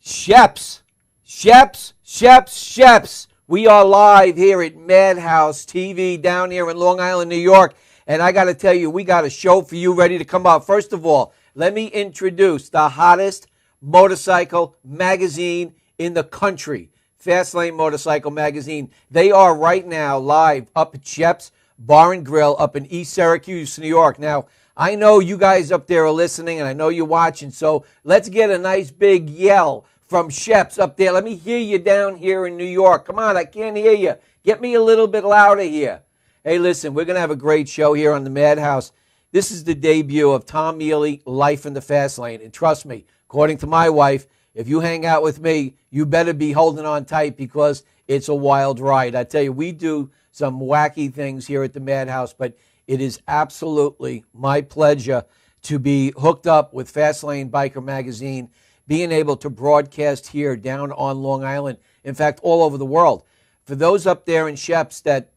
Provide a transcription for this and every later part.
Sheps, Sheps. We are live here at Madhouse TV down here in Long Island, New York. And I got to tell you, we got a show for you ready to come out. First of all, let me introduce the hottest motorcycle magazine in the country, Fastlane Motorcycle Magazine. They are right now live up at Sheps Bar and Grill up in East Syracuse, New York. Now, I know you guys up there are listening, and I know you're watching, so let's get a nice big yell from Sheps up there. Let me hear you down here in New York. Come on, I can't hear you. Get me a little bit louder here. Hey, listen, we're going to have a great show here on the Madhouse. This is the debut of Tom Mele, Life in the Fast Lane. And trust me, according to my wife, if you hang out with me, you better be holding on tight because it's a wild ride. I tell you, we do some wacky things here at the Madhouse, but it is absolutely my pleasure to be hooked up with Fastlane Biker Magazine, being able to broadcast here down on Long Island, in fact, all over the world. For those up there in Sheps that,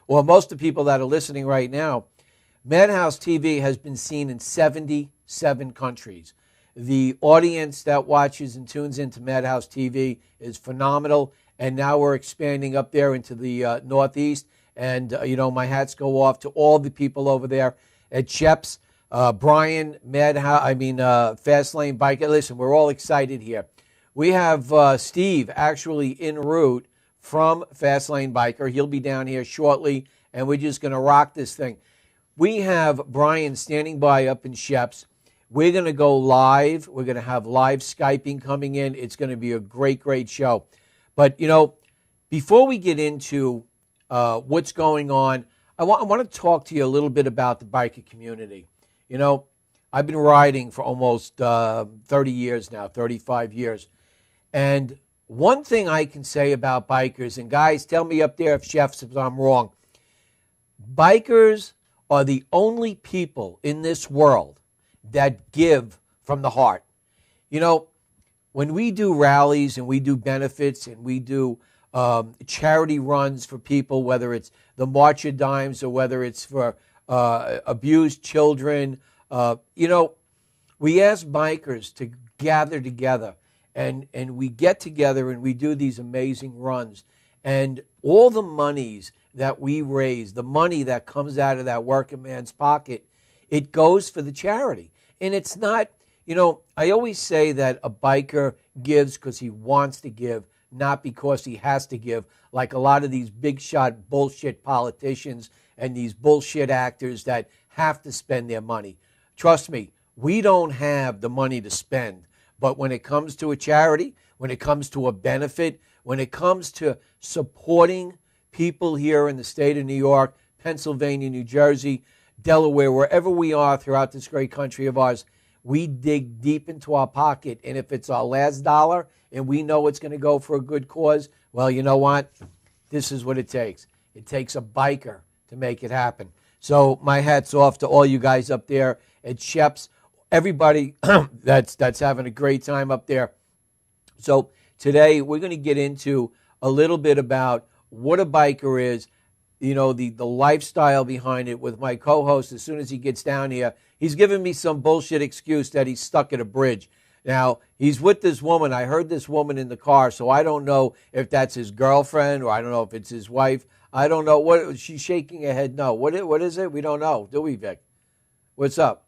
well, most of the people that are listening right now, Madhouse TV has been seen in 77 countries. The audience that watches and tunes into Madhouse TV is phenomenal, and now we're expanding up there into the Northeast. And, my hats go off to all the people over there at Sheps. Brian, Fastlane Biker. Listen, we're all excited here. We have Steve actually en route from Fastlane Biker. He'll be down here shortly, and we're just going to rock this thing. We have Brian standing by up in Sheps. We're going to go live. We're going to have live Skyping coming in. It's going to be a great, great show. But, before we get into what's going on, I want to talk to you a little bit about the biker community. I've been riding for almost 30 years now, 35 years. And one thing I can say about bikers, and guys, tell me up there if I'm wrong, bikers are the only people in this world that give from the heart. When we do rallies and we do benefits and we do charity runs for people, whether it's the March of Dimes or whether it's for abused children, we ask bikers to gather together, and we get together and we do these amazing runs. And all the monies that we raise, the money that comes out of that working man's pocket, it goes for the charity. And it's not, I always say that a biker gives because he wants to give, not because he has to give, like a lot of these big shot bullshit politicians and these bullshit actors that have to spend their money. Trust me, we don't have the money to spend. But when it comes to a charity, when it comes to a benefit, when it comes to supporting people here in the state of New York, Pennsylvania, New Jersey, Delaware, wherever we are throughout this great country of ours, we dig deep into our pocket. And if it's our last dollar and we know it's going to go for a good cause, well, you know what? This is what it takes. It takes a biker to make it happen. So my hat's off to all you guys up there at Sheps, everybody that's having a great time up there. So today we're going to get into a little bit about what a biker is, the lifestyle behind it with my co-host. As soon as he gets down here, he's giving me some bullshit excuse that he's stuck at a bridge. Now, he's with this woman. I heard this woman in the car, so I don't know if that's his girlfriend or I don't know if it's his wife. I don't know. What she's shaking her head. No. What is it? We don't know. Do we, Vic? What's up?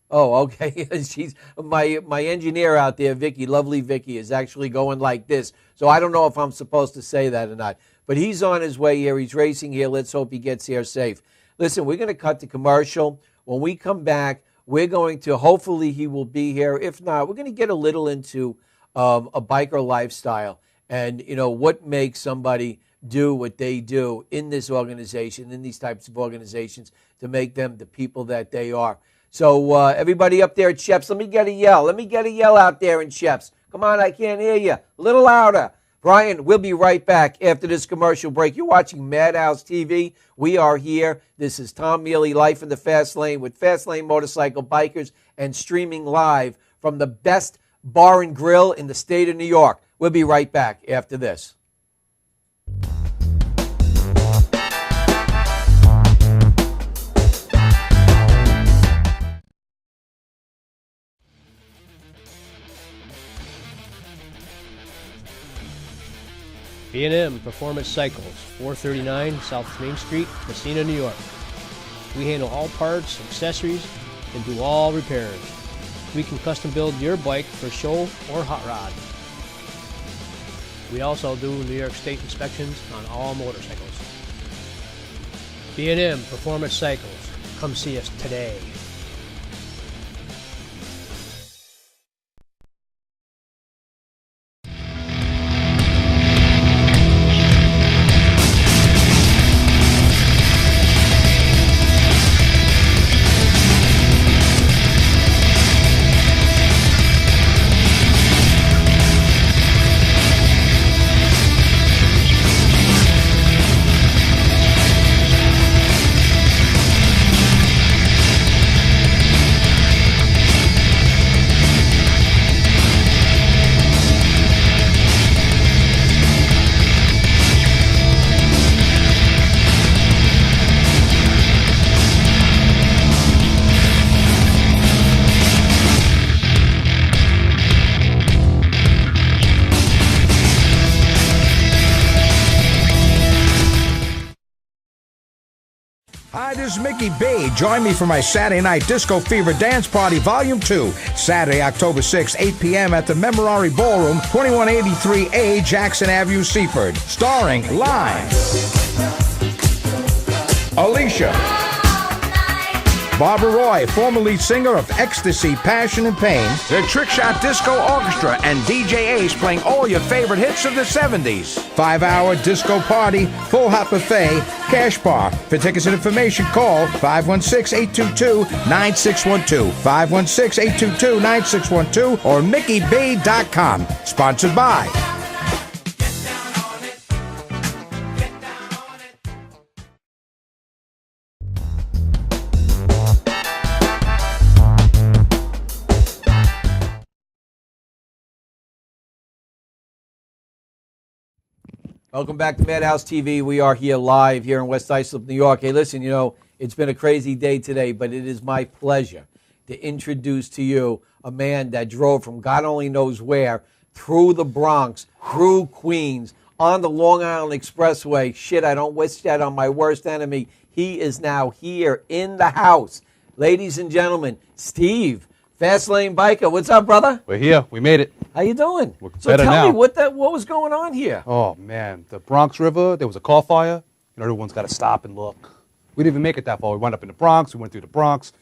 Oh, okay. She's my engineer out there, Vicky, lovely Vicky, is actually going like this. So I don't know if I'm supposed to say that or not. But he's on his way here. He's racing here. Let's hope he gets here safe. Listen, we're going to cut the commercial. When we come back, we're going to, hopefully he will be here. If not, we're going to get a little into a biker lifestyle and, what makes somebody do what they do in this organization, in these types of organizations, to make them the people that they are. So everybody up there at Sheps, let me get a yell. Let me get a yell out there in Sheps. Come on, I can't hear you. A little louder. Brian, we'll be right back after this commercial break. You're watching Madhouse TV. We are here. This is Tom Mele, Life in the Fast Lane with Fastlane Motorcycle Bikers, and streaming live from the best bar and grill in the state of New York. We'll be right back after this. B&M Performance Cycles, 439 South Main Street, Messina, New York. We handle all parts, accessories, and do all repairs. We can custom build your bike for show or hot rod. We also do New York State inspections on all motorcycles. B&M Performance Cycles. Come see us today. Hi, this is Mickey B. Join me for my Saturday Night Disco Fever Dance Party Volume 2, Saturday, October 6, 8 p.m. at the Memorare Ballroom, 2183A Jackson Avenue, Seaford. Starring live Alicia, Barbara Roy, former lead singer of Ecstasy, Passion and Pain, the Trick Shot Disco Orchestra, and DJ Ace playing all your favorite hits of the 70s. 5-hour disco party, full hot buffet, cash bar. For tickets and information, call 516-822-9612, 516-822-9612, or MickeyB.com. Sponsored by Welcome back to Madhouse TV. We are here live here in West Islip, New York. Hey, listen, you know, it's been a crazy day today, but it is my pleasure to introduce to you a man that drove from God only knows where, through the Bronx, through Queens, on the Long Island Expressway. Shit, I don't wish that on my worst enemy. He is now here in the house. Ladies and gentlemen, Steve, Fast Lane Biker. What's up, brother? We're here. We made it. How you doing? We're so better tell now. me what was going on here. Oh, man. The Bronx River, there was a car fire. You know, everyone's got to stop and look. We didn't even make it that far. We wound up in the Bronx. We went through the Bronx.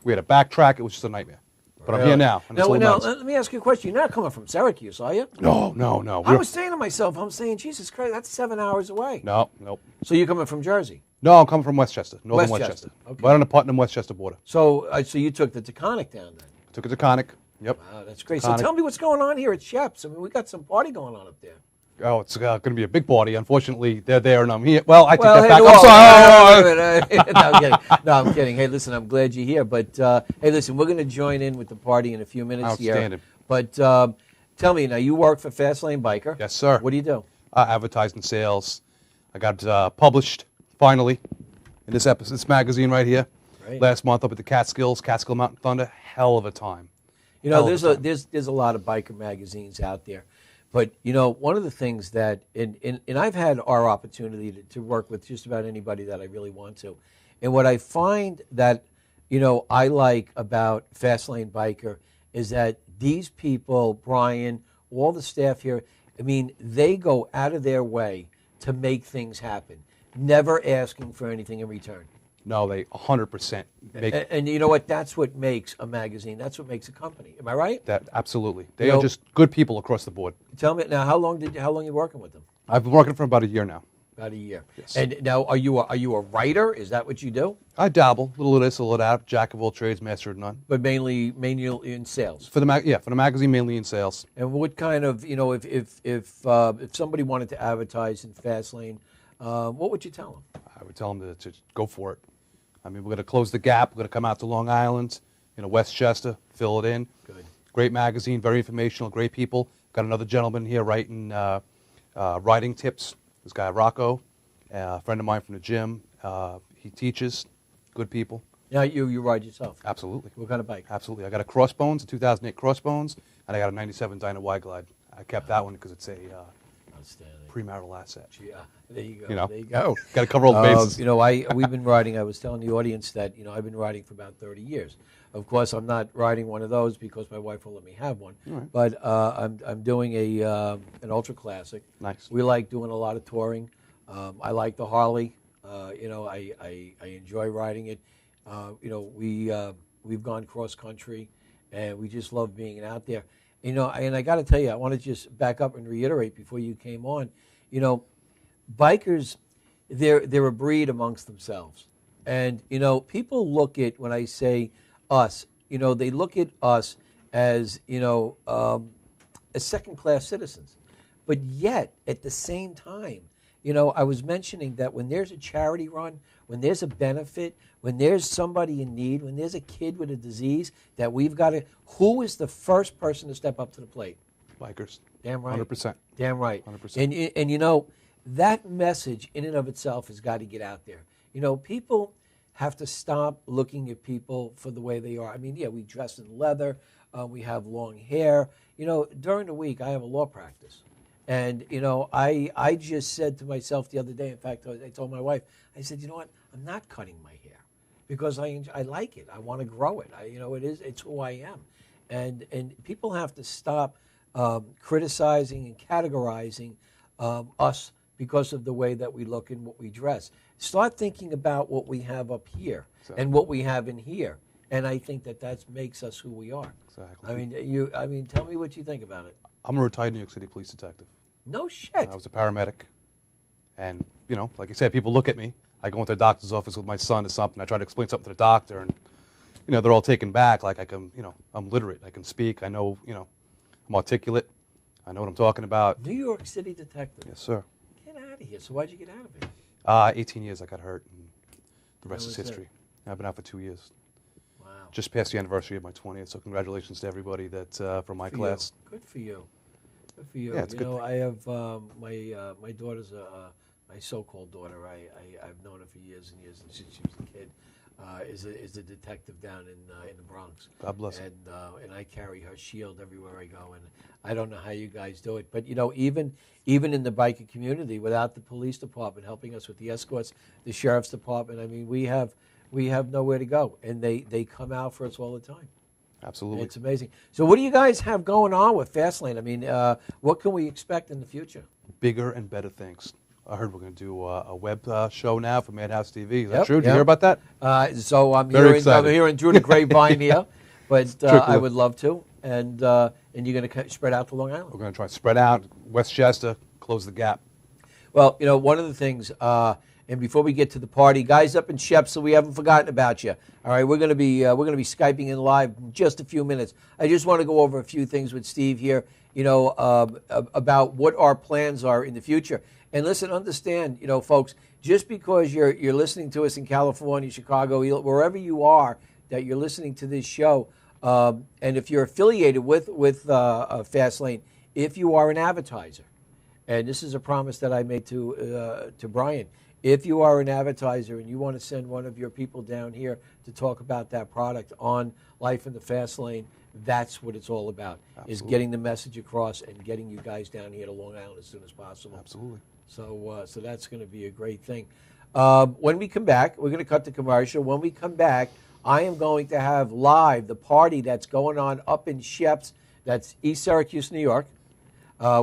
We had to backtrack. It was just a nightmare. But I'm here now. And Now, let me ask you a question. You're not coming from Syracuse, are you? No. I was saying to myself, Jesus Christ, that's 7 hours away. No. So you're coming from Jersey? No, I'm coming from Westchester, northern Westchester. Okay. Right on the Putnam-Westchester border. So you took the Taconic down then? Took it to Conic. Yep. Wow, that's great. Taconic. So tell me what's going on here at Shep's. I mean, we got some party going on up there. Oh, it's going to be a big party. Unfortunately, they're there and I'm here. Well, I take that hey, back. I'm sorry. No, I'm kidding. No, I'm kidding. Hey, listen, I'm glad you're here. But, hey, listen, we're going to join in with the party in a few minutes Outstanding. here. But tell me, now, you work for Fast Lane Biker. Yes, sir. What do you do? Advertising sales. I got published, finally, in this magazine right here. Right. Last month up at the Catskill Mountain Thunder. Hell of a time. You know, there's a lot of biker magazines out there. But, you know, one of the things that, and I've had our opportunity to work with just about anybody that I really want to. And what I find that, you know, I like about Fast Lane Biker is that these people, Brian, all the staff here, I mean, they go out of their way to make things happen, never asking for anything in return. No, they 100% make And you know what? That's what makes a magazine. That's what makes a company. Am I right? that. Absolutely. They are just good people across the board. Tell me now, how long you working with them? I've been working for about a year now. About a year. Yes. And now, are you a writer? Is that what you do? I dabble. A little of this, a little of that. Jack of all trades, master of none. But mainly in sales. For the magazine, mainly in sales. And what kind of, you know, if somebody wanted to advertise in Fastlane, what would you tell them? I would tell them to go for it. I mean, we're going to close the gap. We're going to come out to Long Island, Westchester, fill it in. Good. Great magazine, very informational, great people. Got another gentleman here writing riding tips. This guy, Rocco, a friend of mine from the gym. He teaches. Good people. Yeah, you ride yourself. Absolutely. What kind of bike? Absolutely. I got a Crossbones, a 2008 Crossbones, and I got a 97 Dyna Y Glide. I kept that one because it's a Outstanding. premarital asset. Yeah, there you go. You know, there you go. Got to cover all the bases. You know, we've been riding. I was telling the audience that I've been riding for about 30 years. Of course, I'm not riding one of those because my wife won't let me have one. Right. But I'm doing an ultra classic. Nice. We like doing a lot of touring. I like the Harley. I enjoy riding it. We've gone cross country, and we just love being out there. And I got to tell you, I want to just back up and reiterate before you came on. Bikers, they're a breed amongst themselves, and people look at, when I say us, they look at us as as second-class citizens, but yet at the same time, I was mentioning that when there's a charity run, when there's a benefit, when there's somebody in need, when there's a kid with a disease that we've got to, who is the first person to step up to the plate? Bikers. Damn right. 100%. Damn right. 100%. And that message in and of itself has got to get out there. People have to stop looking at people for the way they are. I mean, yeah, we dress in leather, we have long hair. During the week, I have a law practice. And, I just said to myself the other day, in fact, I told my wife, I said, you know what, I'm not cutting my hair because I like it. I want to grow it. It's who I am. And people have to stop criticizing and categorizing us because of the way that we look and what we dress. Start thinking about what we have up here and what we have in here. And I think that makes us who we are. Exactly. I mean, tell me what you think about it. I'm a retired New York City police detective. No shit. I was a paramedic. And, like I said, people look at me. I go into the doctor's office with my son or something. I try to explain something to the doctor, and, they're all taken back. Like I can, I'm literate. I can speak. I know, I'm articulate. I know what I'm talking about. New York City detective. Yes, sir. Get out of here. So why'd you get out of it? 18 years I got hurt, and the rest is history. I've been out for 2 years. Wow. Just passed the anniversary of my 20th, so congratulations to everybody that from my class. Good for you. Good for you. Yeah, it's a good thing. I have my daughter's my so-called daughter. I've known her for years and years, and since she was a kid, is a detective down in the Bronx. God bless her. And I carry her shield everywhere I go. And I don't know how you guys do it, but even in the biker community, without the police department helping us with the escorts, the sheriff's department, I mean, we have nowhere to go, and they come out for us all the time. Absolutely. It's amazing. So what do you guys have going on with Fastlane? I mean, what can we expect in the future? Bigger and better things. I heard we're going to do a web show now for Madhouse TV. Is that true? Did Yep. you hear about that? So I'm Very excited. hearing through the grapevine here, but I would love to. And you're going to spread out to Long Island. We're going to try to spread out Westchester, close the gap. Well, one of the things, and before we get to the party, guys up in Shepsel, we haven't forgotten about you. All right, we're going to be Skyping in live in just a few minutes. I just want to go over a few things with Steve here, about what our plans are in the future. And listen, understand, folks, just because you're listening to us in California, Chicago, wherever you are, that you're listening to this show, and if you're affiliated with Fastlane, if you are an advertiser, and this is a promise that I made to Brian. If you are an advertiser and you want to send one of your people down here to talk about that product on Life in the Fast Lane, that's what it's all about, is getting the message across and getting you guys down here to Long Island as soon as possible. Absolutely. So that's going to be a great thing. When we come back, we're going to cut the commercial. When we come back, I am going to have live the party that's going on up in Sheps. That's East Syracuse, New York.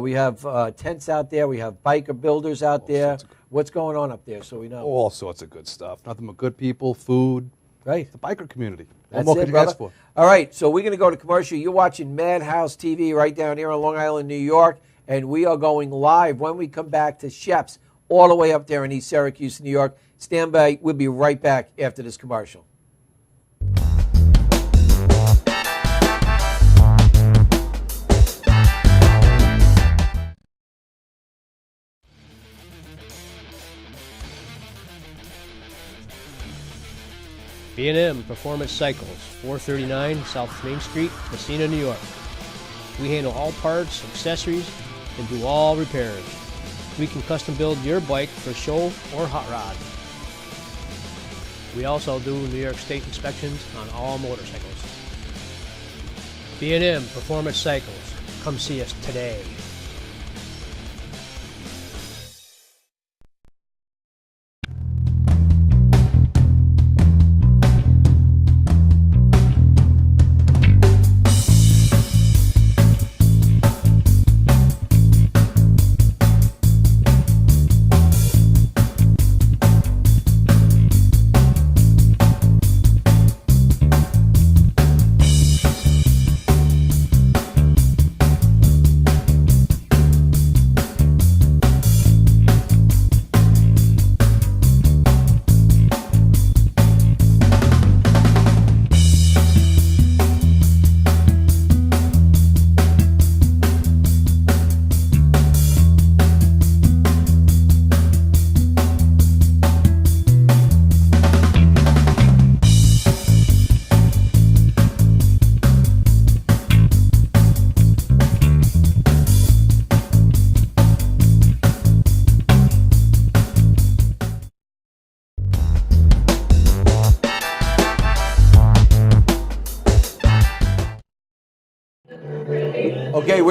We have tents out there. We have biker builders out there. What's going on up there so we know? All sorts of good stuff. Nothing but good people, food. Right. The biker community. That's what more it, could you ask brother. for? All right, so we're going to go to commercial. You're watching Madhouse TV right down here on Long Island, New York, and we are going live when we come back to Sheps, all the way up there in East Syracuse, New York. Stand by. We'll be right back after this commercial. B&M Performance Cycles, 439 South Main Street, Messina, New York. We handle all parts, accessories, and do all repairs. We can custom build your bike for show or hot rod. We also do New York State inspections on all motorcycles. B&M Performance Cycles. Come see us today.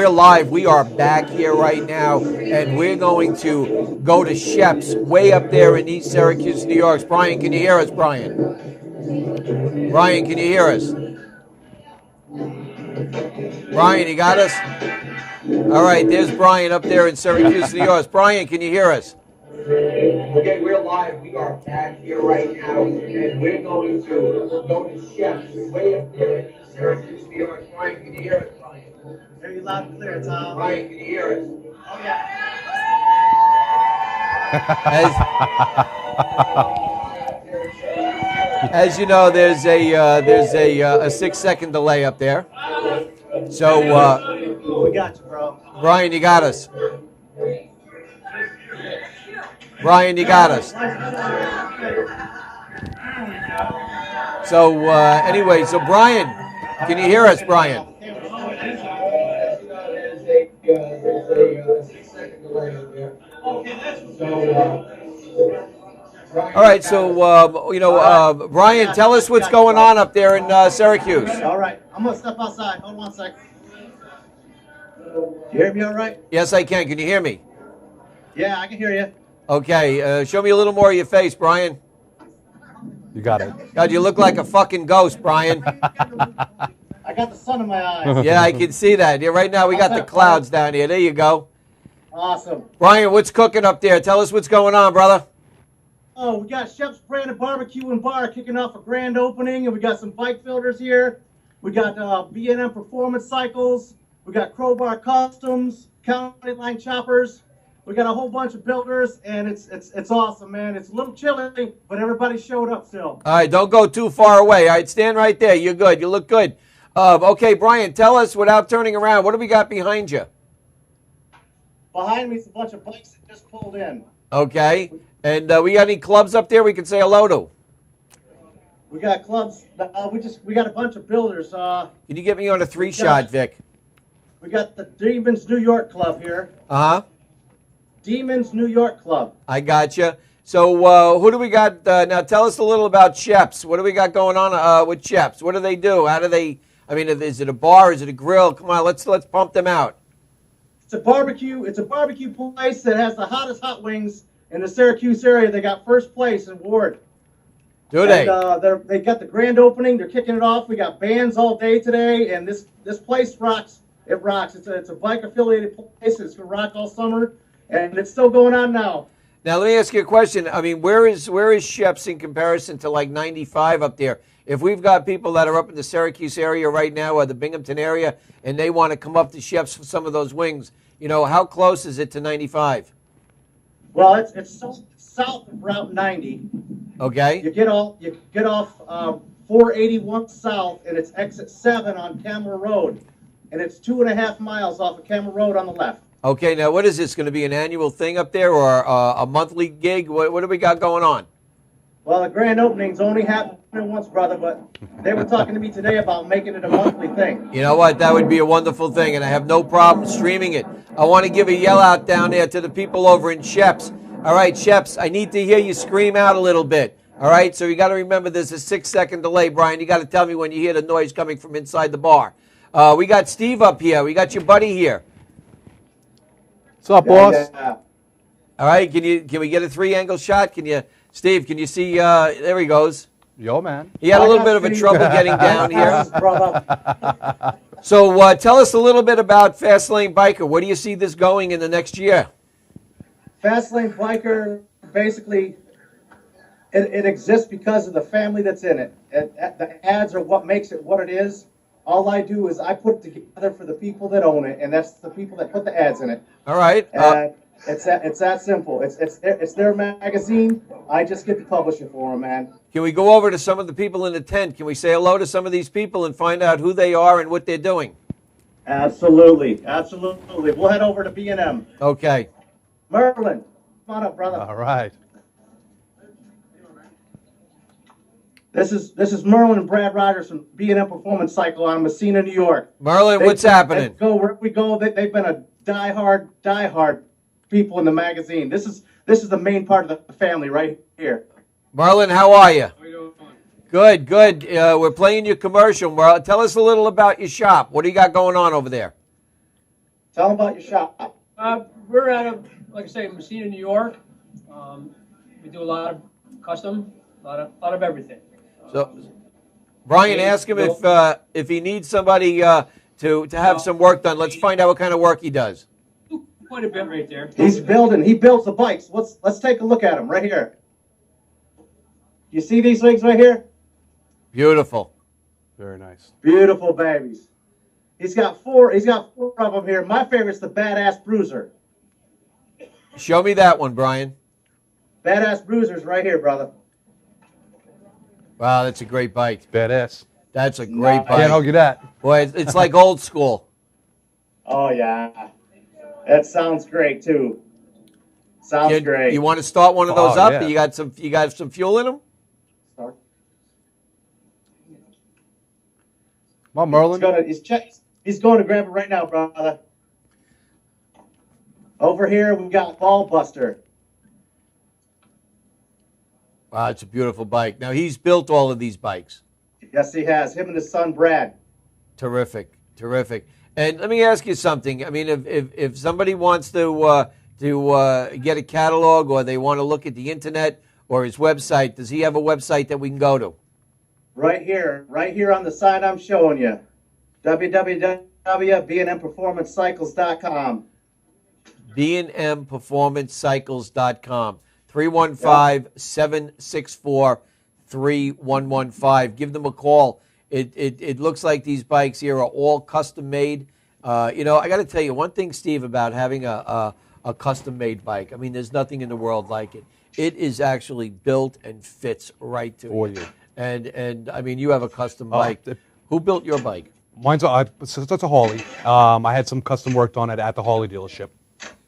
we're live. We are back here right now, and we're going to go to Shep's way up there in East Syracuse, New York. Brian, can you hear us, Brian? Brian, can you hear us? Brian, you got us? All right, there's Brian up there in Syracuse, New York. Brian, can you hear us? Okay, we're live. We are back here right now, and we're going to go to Chef's way up there in Syracuse, New York. Brian, can you hear us, Brian? Hear you loud and clear, Tom. Brian, can you hear us? Oh, yeah. As you know, there's a 6-second delay up there. So, We got you, bro. Brian, you got us. Brian, you got us. So, anyway, so Brian, can you hear us, Brian? All right, so, Brian, tell us what's going on up there in Syracuse. All right. I'm going to step outside. Hold on one second. You hear me all right? Yes, I can. Can you hear me? Yeah, I can hear you. Okay, show me a little more of your face, Brian. You got it. God, you look like a fucking ghost, Brian. I got the sun in my eyes. Yeah, I can see that. Yeah, right now we got the clouds down here. There you go. Awesome. Brian, what's cooking up there? Tell us what's going on, brother. Oh, we got Chef's Branded Barbecue and Bar kicking off a grand opening, and we got some bike builders here. We got B&M Performance Cycles. We got Crowbar Customs, County Line Choppers. We got a whole bunch of builders, and it's awesome, man. It's a little chilly, but everybody showed up still. All right, don't go too far away. All right, stand right there. You're good. You look good. Okay, Brian, tell us without turning around, what do we got behind you? Behind me is a bunch of bikes that just pulled in. Okay, and we got any clubs up there we can say hello to? We got clubs. We got a bunch of builders. Can you get me on a 3-shot, Vic? We got the Demons New York Club here. Uh-huh. Demons New York Club. I gotcha. So who do we got? Now tell us a little about Shep's. What do we got going on with Shep's? What do they do? How do they, I mean, is it a bar? Is it a grill? Come on, let's pump them out. It's a barbecue place that has the hottest hot wings in the Syracuse area. They got first place in Ward. Do they? And, they got the grand opening. They're kicking it off. We got bands all day today, and this place rocks. It rocks. It's a bike affiliated place. It's gonna rock all summer, and it's still going on now. Now let me ask you a question. I mean, where is Shep's in comparison to like 95 up there? If we've got people that are up in the Syracuse area right now or the Binghamton area, and they want to come up to Shep's for some of those wings, you know, how close is it to 95? Well, it's south of Route 90. Okay. You get off 481 south, and it's exit 7 on Camera Road, and it's 2.5 miles off of Camera Road on the left. Okay. Now, what is this going to be? An annual thing up there, or a monthly gig? What do we got going on? Well, the grand opening's only happening once, brother, but they were talking to me today about making it a monthly thing. You know what? That would be a wonderful thing, and I have no problem streaming it. I want to give a yell out down there to the people over in Shep's. All right, Shep's, I need to hear you scream out a little bit. All right, so you got to remember there's a 6-second delay, Brian. You got to tell me when you hear the noise coming from inside the bar. We got Steve up here. We got your buddy here. What's up, boss? Yeah. All right, can we get a 3-angle shot? Steve, can you see? There he goes. Yo, man. He had a little bit of a trouble getting down here. Brother. So tell us a little bit about Fastlane Biker. Where do you see this going in the next year? Fastlane Biker, basically, it exists because of the family that's in it. The ads are what makes it what it is. All I do is I put it together for the people that own it, and that's the people that put the ads in it. All right. It's that simple. It's their magazine. I just get to publish it for them, man. Can we go over to some of the people in the tent? Can we say hello to some of these people and find out who they are and what they're doing? Absolutely. We'll head over to B&M. Okay. Merlin, come on up, brother. All right. This is Merlin and Brad Rogers from B&M Performance Cycle out of Messina, New York. Merlin, what's happening? Wherever we go, they've been a diehard people in the magazine. This is the main part of the family right here. Merlin, how are you? How you doing? Good. We're playing your commercial, Merlin. Tell us a little about your shop. What do you got going on over there? Tell them about your shop. We're out of, like I say, Messina, New York. We do a lot of custom, a lot of everything. So, Brian, ask him if he needs somebody to have some work done. Let's find out what kind of work he does. Quite a bit right there. He's building. He builds the bikes. Let's take a look at them right here. You see these things right here? Beautiful. Very nice. Beautiful babies. He's got four of them here. My favorite's the Badass Bruiser. Show me that one, Brian. Badass Bruiser's right here, brother. Wow, that's a great bike. Badass. That's a great Nice. bike. Can't argue that. Boy, it's like old school. Oh yeah, that sounds great too. Sounds Kid, great. you want to start one of those Oh, up? yeah. You got some fuel in them? Start. Come on, Merlin. He's going to grab it right now, brother. Over here we got Ball Buster. Wow, it's a beautiful bike. Now, he's built all of these bikes. Yes, he has. Him and his son Brad. Terrific, terrific. And let me ask you something. I mean, if somebody wants to get a catalog, or they want to look at the internet or his website, does he have a website that we can go to? Right here on the side I'm showing you. www.bnmperformancecycles.com. bnmperformancecycles.com. 315-764-3115. Give them a call. It looks like these bikes here are all custom made. I got to tell you one thing, Steve, about having a custom made bike. I mean, there's nothing in the world like it. It is actually built and fits right to For you. you. And I mean, you have a custom bike. Who built your bike? Mine's that's a Harley. I had some custom work done at the Harley dealership.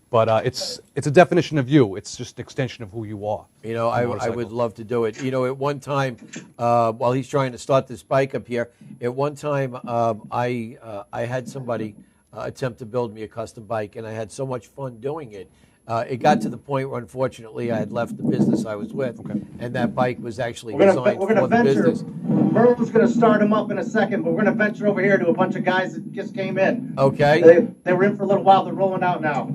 But it's a definition of you. It's just an extension of who you are. I would love to do it. At one time, while he's trying to start this bike up here, at one time I had somebody attempt to build me a custom bike, and I had so much fun doing it. It got to the point where, unfortunately, I had left the business I was with, and that bike was actually designed for the business. Merlin's going to start him up in a second, but we're going to venture over here to a bunch of guys that just came in. Okay. They were in for a little while. They're rolling out now.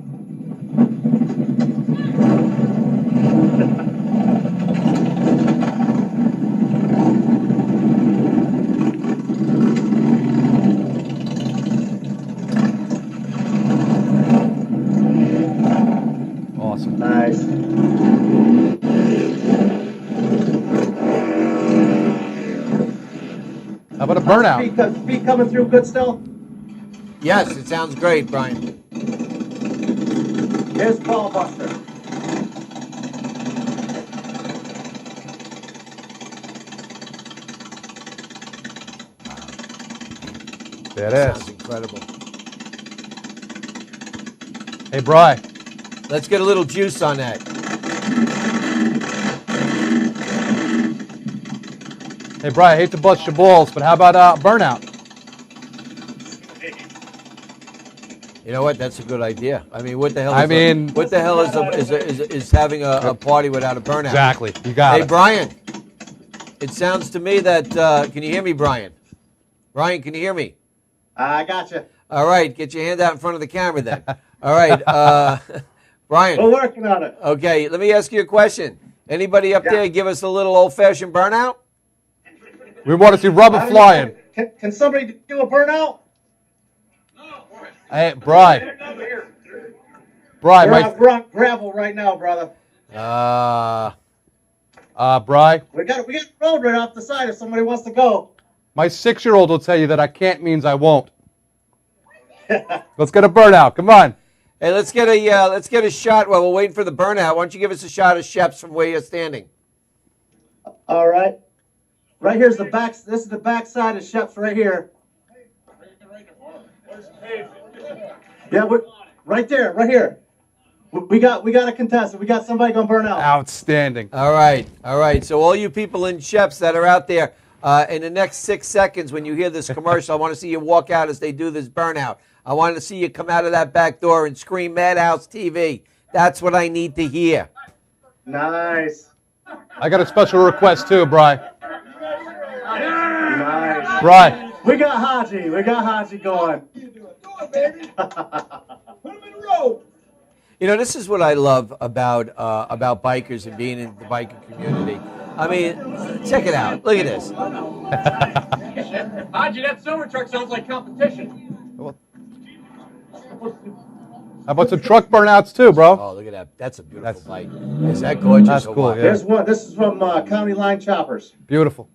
Awesome. Nice. How about a burnout? Speed coming through good still? Yes, it sounds great, Brian. Here's Ball Buster. Badass. Sounds incredible. Hey, Bri. Let's get a little juice on that. Hey, Bri, I hate to bust your balls, but how about burnout? You know what? That's a good idea. I mean, what the hell? What the hell is having a party without a burnout? Exactly. You got it. Hey, Brian. It sounds to me that can you hear me, Brian? Brian, can you hear me? I got you. All right, get your hand out in front of the camera then. All right, Brian. We're working on it. Okay, let me ask you a question. Anybody up there give us a little old-fashioned burnout? We want to see rubber flying. Can somebody do a burnout? Hey, Bri. We're on gravel right now, brother. Bri. We got a road right off the side if somebody wants to go. My 6-year-old will tell you that I can't means I won't. Let's get a burnout. Come on. Hey, let's get a shot while we're waiting for the burnout. Why don't you give us a shot of Sheps from where you're standing? All right. Right here's the back. This is the back side of Sheps right here. Yeah, we're right there, right here. We got a contestant. We got somebody gonna burn out. Outstanding. All right. So all you people in Sheps that are out there, in the next 6 seconds when you hear this commercial, I want to see you walk out as they do this burnout. I want to see you come out of that back door and scream Madhouse TV. That's what I need to hear. Nice. I got a special request too, Bri. Nice. Bri. We got Haji going. do it, baby. Put him in a row. You know, this is what I love about bikers and being in the biker community. I mean, check it out. Look at this. Haji, that silver truck sounds like competition. How about some truck burnouts too, bro? Oh, look at that. That's a beautiful bike. Is that gorgeous? That's or cool, what? yeah. There's one. This is from County Line Choppers. Beautiful.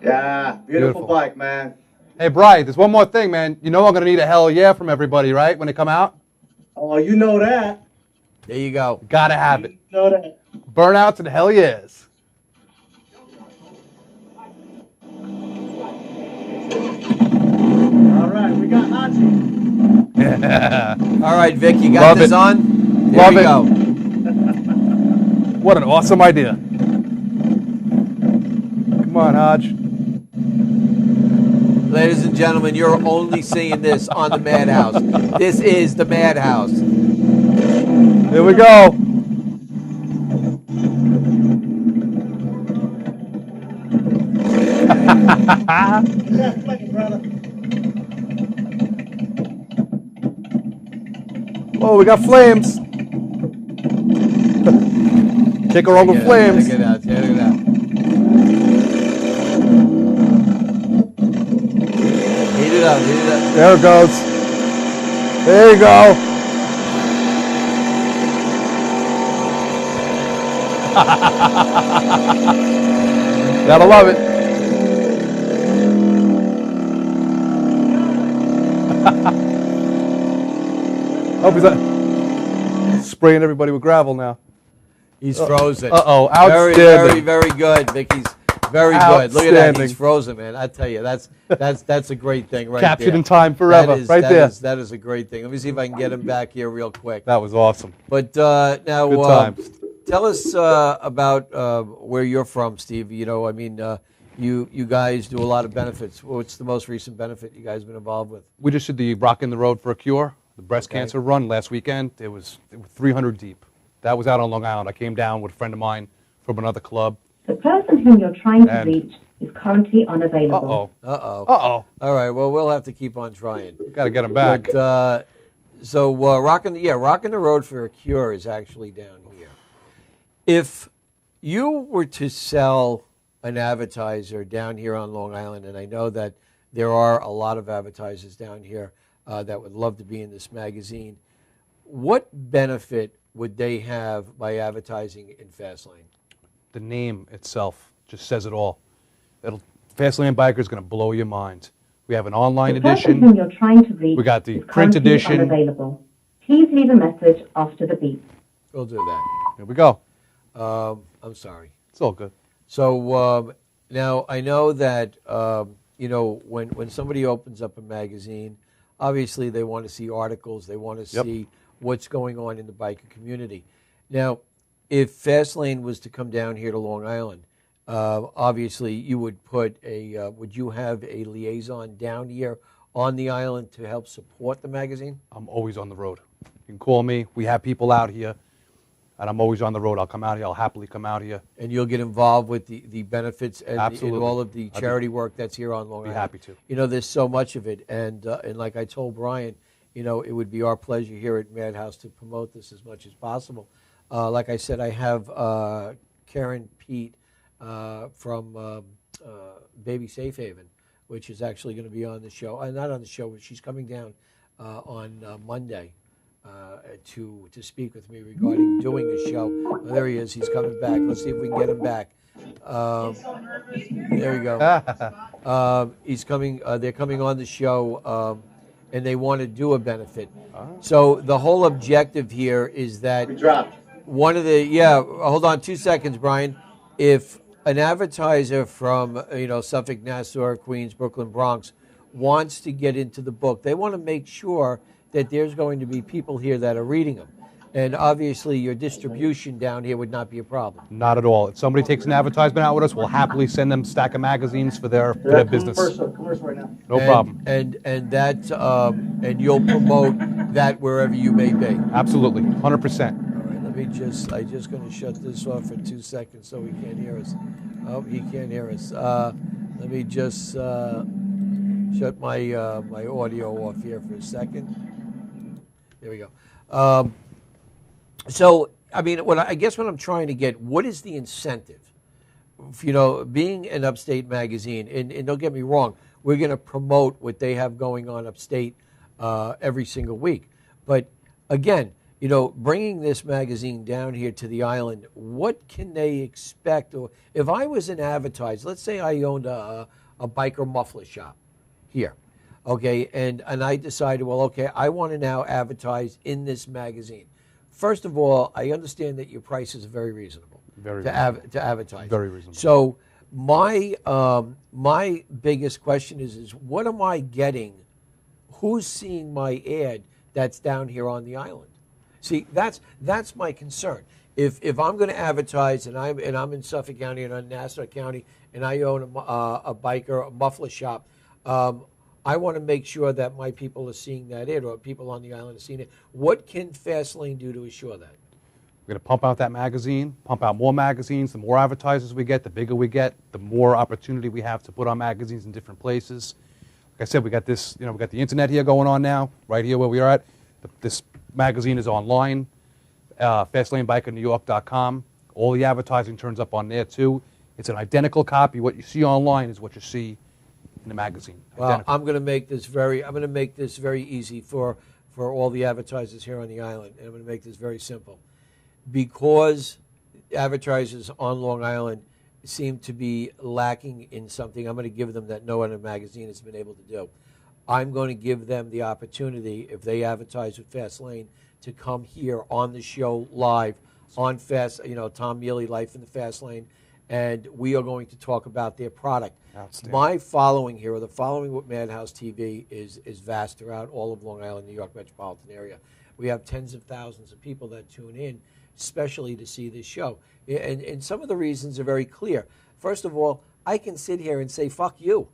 Yeah, beautiful bike, man. Hey, Brian, there's one more thing, man. You know I'm going to need a hell yeah from everybody, right, when they come out? Oh, you know that. There you go. Got to have it. You know that. Burnouts and hell yes. All right, we got Haji. All right, Vic, you got Love this it. on? There Love we it. go. What an awesome idea. Come on, Hodge. Ladies and gentlemen, you're only seeing this on the Madhouse. This is the Madhouse. Here we go. Yeah, flame, brother. Oh, we got flames. Kick her over flames. Check it out. Check it out. Heat it up. Heat it up. There it goes. There you go. Gotta love it. Hope he's spraying everybody with gravel now. He's frozen. Uh-oh, Very, outstanding. very good, Vicky's. Very good. Look at that. He's Outstanding. frozen, man. I tell you, that's a great thing right Captured there. in time forever, right there. That is a great thing. Let me see if I can get him back here real quick. That was awesome. But now, Good times. tell us about where you're from, Steve. You know, I mean, you guys do a lot of benefits. What's the most recent benefit you guys have been involved with? We just did the Rockin' the Road for a Cure, the breast cancer run last weekend. It was 300 deep. That was out on Long Island. I came down with a friend of mine from another club. The person whom you're trying to And- reach is currently unavailable. Uh-oh. Uh-oh. Uh-oh. All right, well, we'll have to keep on trying. Got to get him back. But, so Rockin' the Road for a Cure is actually down here. If you were to sell an advertiser down here on Long Island, and I know that there are a lot of advertisers down here that would love to be in this magazine, what benefit would they have by advertising in Fastlane? The name itself just says it all. Fastlane Biker is going to blow your mind. We have an online The person whom edition. you're trying to reach We got the is print currently edition. unavailable. Please leave a message after the beep. We'll do that. Here we go. I'm sorry. It's all good. So now I know that you know when somebody opens up a magazine, obviously they want to see articles, they want to Yep. see what's going on in the biker community. Now, if Fastlane was to come down here to Long Island, obviously you would put would you have a liaison down here on the island to help support the magazine? I'm always on the road. You can call me. We have people out here, and I'm always on the road. I'll come out here. I'll happily come out here. And you'll get involved with the benefits and Absolutely. all of the charity work that's here on Long Be Island. happy to. You know, there's so much of it, and like I told Brian, you know, it would be our pleasure here at Madhouse to promote this as much as possible. Like I said, I have Karen Pete from Baby Safe Haven, which is actually going to be on the show. Not on the show, but she's coming down on Monday to speak with me regarding doing a show. Oh, there he is. He's coming back. Let's see if we can get him back. There we go. He's coming. They're coming on the show, and they want to do a benefit. So the whole objective here is that We dropped. one of the hold on 2 seconds, Brian. If an advertiser from Suffolk, Nassau, Queens, Brooklyn, Bronx wants to get into the book, they want to make sure that there's going to be people here that are reading them. And obviously your distribution down here would not be a problem. Not at all. If somebody takes an advertisement out with us, we'll happily send them a stack of magazines for their business. Commercial right now. No problem. And that and you'll promote that wherever you may be. Absolutely. 100%. All right, I'm just going to shut this off for 2 seconds so he can't hear us. Oh, he can't hear us. Let me just shut my my audio off here for a second. There we go. So, I mean, I guess what I'm trying to get, what is the incentive? You know, being an Upstate magazine, and don't get me wrong, we're going to promote what they have going on Upstate every single week. But again, you know, bringing this magazine down here to the island, what can they expect? Or if I was an advertiser, let's say I owned a biker muffler shop here, okay, and I decided, well, okay, I want to now advertise in this magazine. First of all, I understand that your prices are very reasonable to advertise. Very reasonable. So my my biggest question is what am I getting? Who's seeing my ad that's down here on the island? See, that's my concern. If I'm going to advertise and I'm in Suffolk County and I'm in Nassau County and I own a biker, a muffler shop, I want to make sure that my people are seeing that ad or people on the island are seeing it. What can Fastlane do to assure that? We're going to pump out that magazine, pump out more magazines. The more advertisers we get, the bigger we get, the more opportunity we have to put our magazines in different places. Like I said, we got this, we got the internet here going on now, right here where we are at. This magazine is online, FastlaneBikerNewYork.com. All the advertising turns up on there too. It's an identical copy. What you see online is what you see in the magazine. Well, I'm going to make this very easy for all the advertisers here on the island, and I'm going to make this very simple. Because advertisers on Long Island seem to be lacking in something, I'm going to give them that no other magazine has been able to do. I'm going to give them the opportunity, if they advertise with Fastlane, to come here on the show live on Tom Mele, Life in the Fastlane, and we are going to talk about their product. My following here, or the following with Madhouse TV, is vast throughout all of Long Island, New York metropolitan area. We have tens of thousands of people that tune in, especially to see this show. And some of the reasons are very clear. First of all, I can sit here and say, fuck you.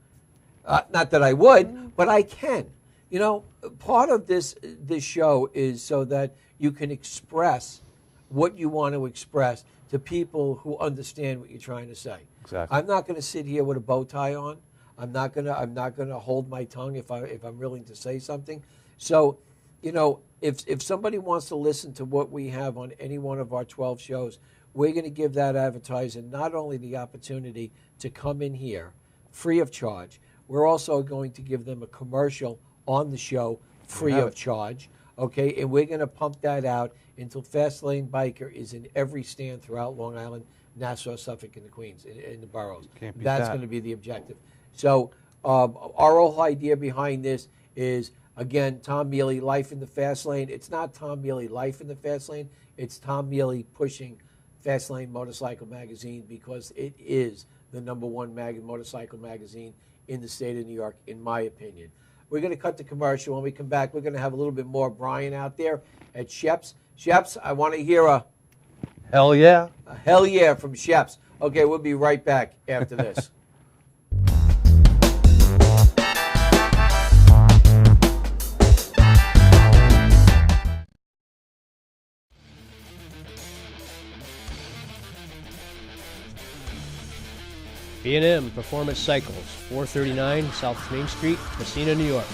Not that I would, but I can. You know, part of this show is so that you can express what you want to express to people who understand what you're trying to say. Exactly. I'm not going to sit here with a bow tie on. I'm not going to hold my tongue if I'm willing to say something. So, you know, if somebody wants to listen to what we have on any one of our 12 shows, we're going to give that advertiser not only the opportunity to come in here free of charge, we're also going to give them a commercial on the show free of charge. Okay, and we're going to pump that out until Fastlane Biker is in every stand throughout Long Island, Nassau, Suffolk, and the Queens, in the boroughs. That's going to be the objective. So our whole idea behind this is, again, Tom Mele, Life in the Fastlane. It's not Tom Mele, Life in the Fastlane. It's Tom Mele pushing Fastlane Motorcycle Magazine because it is the #1 motorcycle magazine in the state of New York, in my opinion. We're going to cut the commercial. When we come back, we're going to have a little bit more Brian out there at Shep's. Shep's, I want to hear a hell yeah. A hell yeah from Shep's. Okay, we'll be right back after this. B&M Performance Cycles, 439 South Main Street, Messina, New York.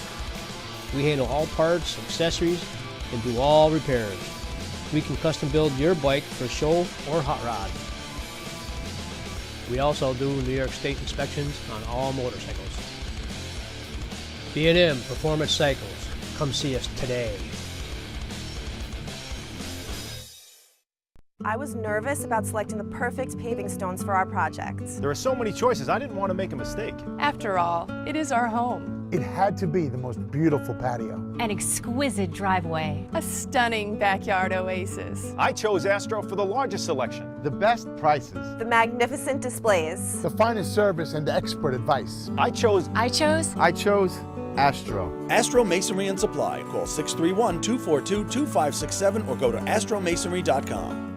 We handle all parts, accessories, and do all repairs. We can custom build your bike for show or hot rod. We also do New York State inspections on all motorcycles. B&M Performance Cycles. Come see us today. I was nervous about selecting the perfect paving stones for our project. There are so many choices, I didn't want to make a mistake. After all, it is our home. It had to be the most beautiful patio. An exquisite driveway. A stunning backyard oasis. I chose Astro for the largest selection. The best prices. The magnificent displays. The finest service and expert advice. I chose Astro. Astro Masonry and Supply. Call 631-242-2567 or go to astromasonry.com.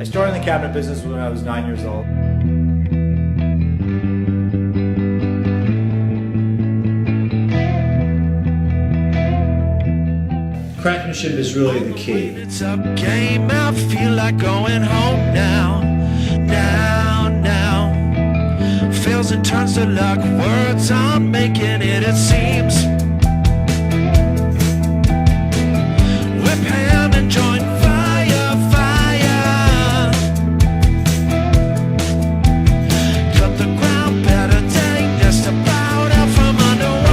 I started in the cabinet business when I was 9 years old. Craftsmanship is really the key. It's a game, I feel like going home now. Fails and turns to luck, words I'm making it, it seems. Whip hand and join fire. Cut the ground better, take this about out from under one.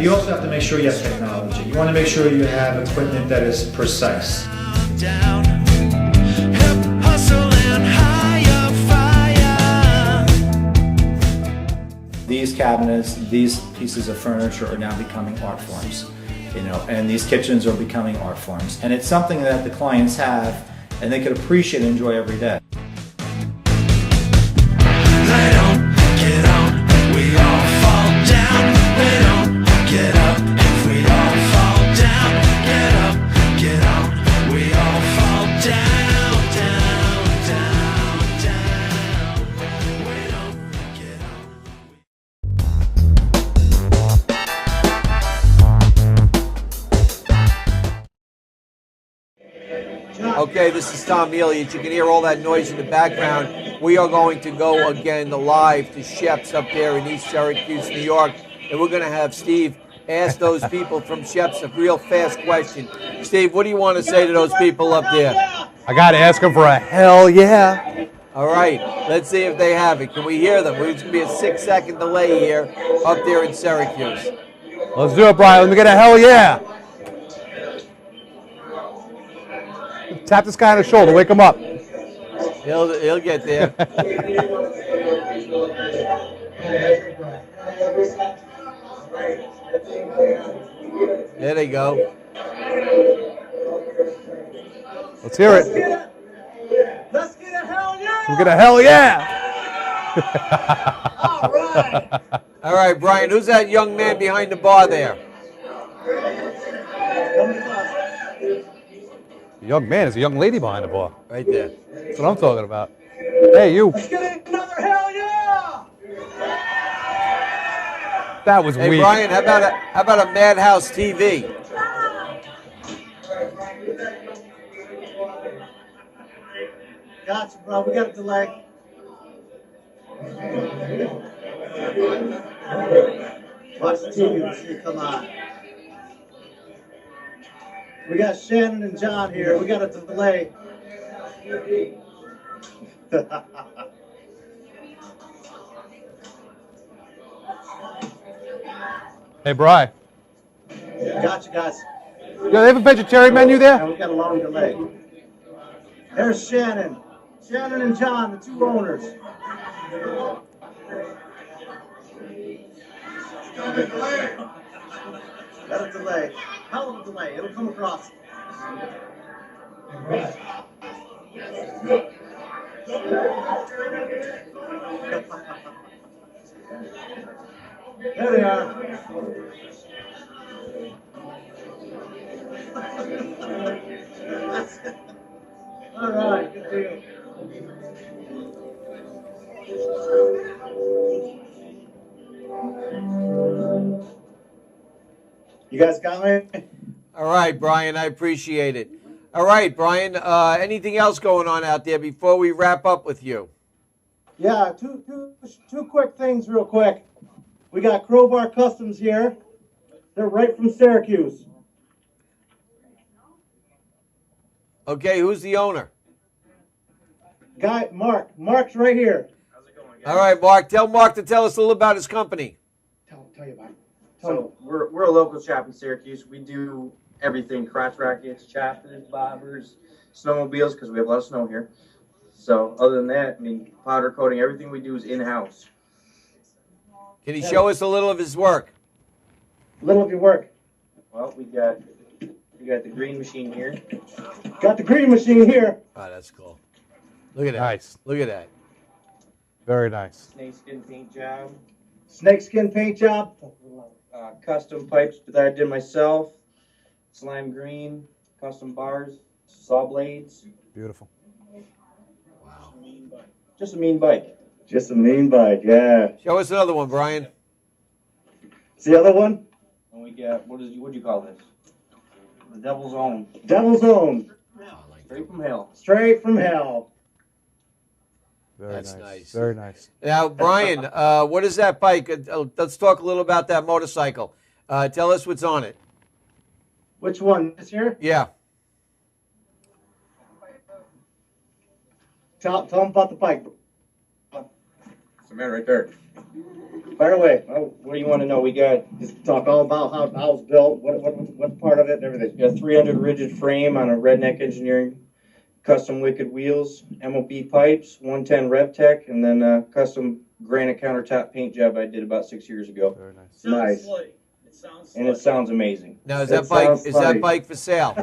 You also have to make sure you have technology. You want to make sure you have equipment that is precise. Down, hip hustling higher fire. These cabinets, these pieces of furniture are now becoming art forms, you know, and these kitchens are becoming art forms. And it's something that the clients have and they could appreciate and enjoy every day. They don't get on, we all fall down. They don't get up if we all fall down. Get up, get on, we all fall down, down. We don't get Okay, this is Tom Mele. You can hear all that noise in the background. We are going to go again live to Shep's up there in East Syracuse, New York, and we're going to have Steve ask those people from Shep's a real fast question. Steve, what do you want to say to those people up there? I got to ask them for a hell yeah. All right, let's see if they have it. Can we hear them? There's going to be a 6-second delay here up there in Syracuse. Let's do it, Brian. Let me get a hell yeah. Tap this guy on the shoulder. Wake him up. He'll get there. There they go. Let's hear it. Let's get a hell yeah! We'll get a hell yeah. All right. All right, Brian, who's that young man behind the bar there? The young man is a young lady behind the bar. Right there. That's what I'm talking about. Hey, you. Let's get another hell yeah! That was Hey, weak. Brian, how about a Madhouse TV? Gotcha, bro. We got a delay. Watch the TV and see it come on. We got Shannon and John here. We got a delay. Hey, Brian. Gotcha, guys. Yo, they have a vegetarian menu there? Yeah, we got a long delay. There's Shannon. Shannon and John, the two owners. Got a delay. Hell of a delay. It'll come across. There they are. All right, good deal. You guys got me? All right, Brian, I appreciate it. All right, Brian, anything else going on out there before we wrap up with you? Yeah, two quick things real quick. We got Crowbar Customs here. They're right from Syracuse. Okay, who's the owner? Guy, Mark. Mark's right here. All right, Mark. Tell Mark to tell us a little about his company. Tell you about it. So we're a local shop in Syracuse. We do everything: crotch rackets, chaffers, bobbers, snowmobiles, because we have a lot of snow here. So other than that, I mean, powder coating, everything we do is in-house. Can he show us a little of his work? A little of your work. Well, we got the green machine here. Got the green machine here. Oh, that's cool. Look at that. Nice. Look at that. Very nice. Snakeskin paint job. Snakeskin paint job. Custom pipes that I did myself. Slime green. Custom bars. Saw blades. Beautiful. Just a mean bike. Just a mean bike, yeah. Show us another one, Brian. It's the other one? And we got, what do you call this? The Devil's Own. Devil's Own. Straight from hell. Straight from hell. Very That's nice. nice. Very nice. Now, Brian, what is that bike? Let's talk a little about that motorcycle. Tell us what's on it. Which one? This here? Yeah. Tell them about the bike. It's the man right there. Fire away. Oh, what do you want to know? We got Just talk all about how it's built, what part of it and everything. we got 300 rigid frame on a Redneck Engineering, custom wicked wheels, MOB pipes, 110 RevTech, and then custom granite countertop paint job I did about 6 years ago. Very nice. Nice. And it sounds amazing. Now, is It that bike sounds is funny. that bike for sale?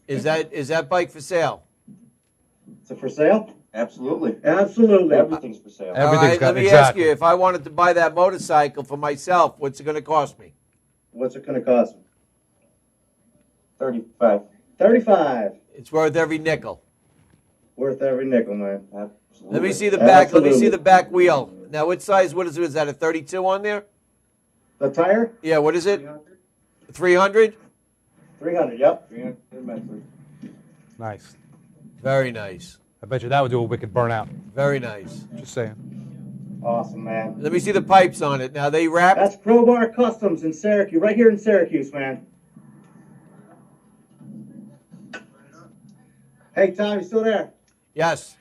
Is that bike for sale? Is it for sale? Absolutely. Absolutely. Everything's for sale. All right, let me ask you, if I wanted to buy that motorcycle for myself, what's it going to cost me? What's it going to cost me? 35. 35. It's worth every nickel. Worth every nickel, man. Absolutely. Let me see the back. Let me see Absolutely. the back wheel. Now, what size? What is it? Is that a 32 on there? The tire? Yeah. What is it? 300. 300. Yep. 300 metric. Nice. Very nice. I bet you that would do a wicked burnout. Very nice. Just saying. Awesome, man. Let me see the pipes on it. Now they wrap. That's Crowbar Customs in Syracuse, right here in Syracuse, man. Hey, Tom, you still there? Yes.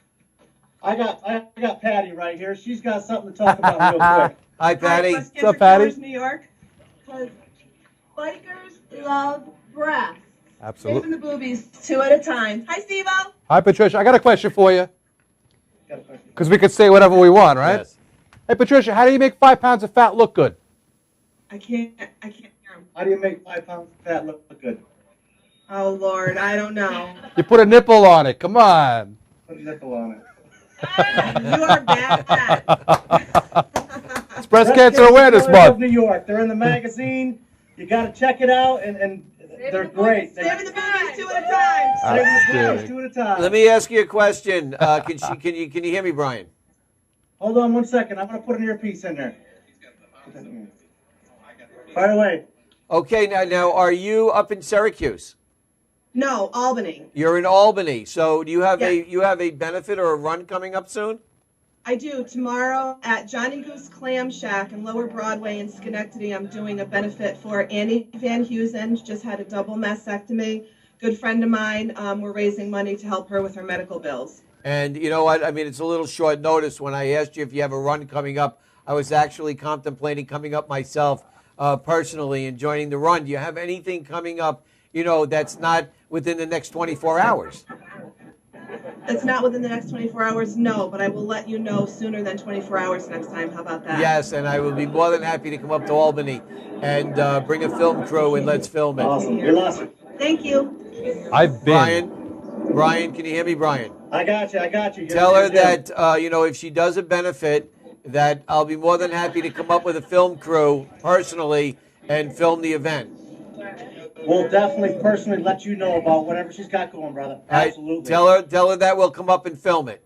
I got Patty right here. She's got something to talk about real quick. Hi, Patty. What's up, Patty? New York? Because bikers love breath. Absolutely. Saving the boobies 2 at a time. Hi, Steve-O. Hi, Patricia. I got a question for you. Got a question. Because we could say whatever we want, right? Yes. Hey, Patricia, how do you make 5 pounds of fat look good? I can't hear him. How do you make 5 pounds of fat look good? Oh, Lord, I don't know. You put a nipple on it. Come on. Put a nipple on it. You are bad. It's Breast Cancer Awareness Of Month. New York. They're in the magazine. You got to check it out, and they're great. Saving the boobies 2 at a time. Saving the Outstanding. boobies 2 at a time. Let me ask you a question. Can you hear me, Brian? Hold on 1 second. I'm going to put an earpiece in there. Fire away. Okay. Now, are you up in Syracuse? No, Albany. You're in Albany. So do you have Yeah. a benefit or a run coming up soon? I do. Tomorrow at Johnny Goose Clam Shack in Lower Broadway in Schenectady, I'm doing a benefit for Annie Van Heusen. She just had a double mastectomy. Good friend of mine. We're raising money to help her with her medical bills. And you know what? I mean, it's a little short notice. When I asked you if you have a run coming up, I was actually contemplating coming up myself personally and joining the run. Do you have anything coming up, that's not within the next 24 hours? That's not within the next 24 hours, no, but I will let you know sooner than 24 hours next time. How about that? Yes, and I will be more than happy to come up to Albany and bring a film crew and let's film it. Awesome. You're awesome. Thank you. I've been. Brian, can you hear me, Brian? I got you. Tell her that, if she does a benefit, that I'll be more than happy to come up with a film crew personally and film the event. We'll definitely personally let you know about whatever she's got going, brother. Absolutely. Tell her that we'll come up and film it.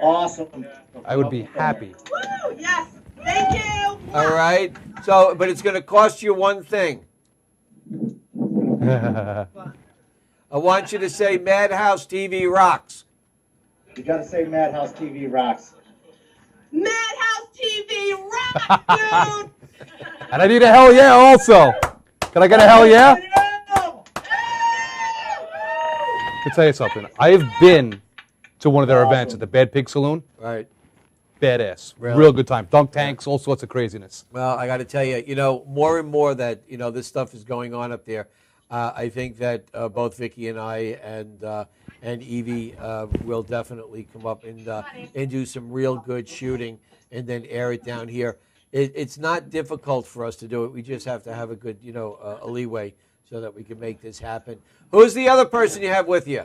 Awesome. I would be happy. Woo! Yes. Thank you. All right. So, but it's going to cost you one thing. I want you to say Madhouse TV rocks. You got to say Madhouse TV rocks. Madhouse TV rock, dude. And I need a hell yeah also. Can I get a hell yeah? To tell you something, I've been to one of their events at the Bad Pig Saloon. Right. Badass. Really? Real good time. Dunk tanks, all sorts of craziness. Well, I got to tell you, more and more that, this stuff is going on up there. I think that both Vicky and I and Evie will definitely come up and do some real good shooting and then air it down here. It's not difficult for us to do it. We just have to have a good, a leeway so that we can make this happen. Who's the other person you have with you?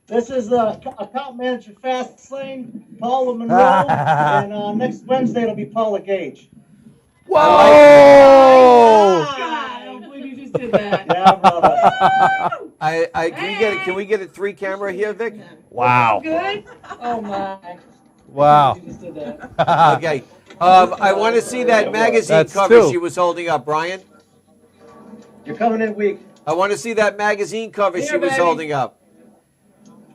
This is account manager Fast Lane, Paula Monroe, and next Wednesday it'll be Paula Gage. Whoa! God, I don't believe you just did that. Yeah, brother. Can we get a 3 camera here, Vic? Wow. Good? Oh, my. Wow. Okay. I want to see that magazine That's cover 2. she was holding up, Brian. You're coming in weak. I want to see that magazine cover she was baby. holding up.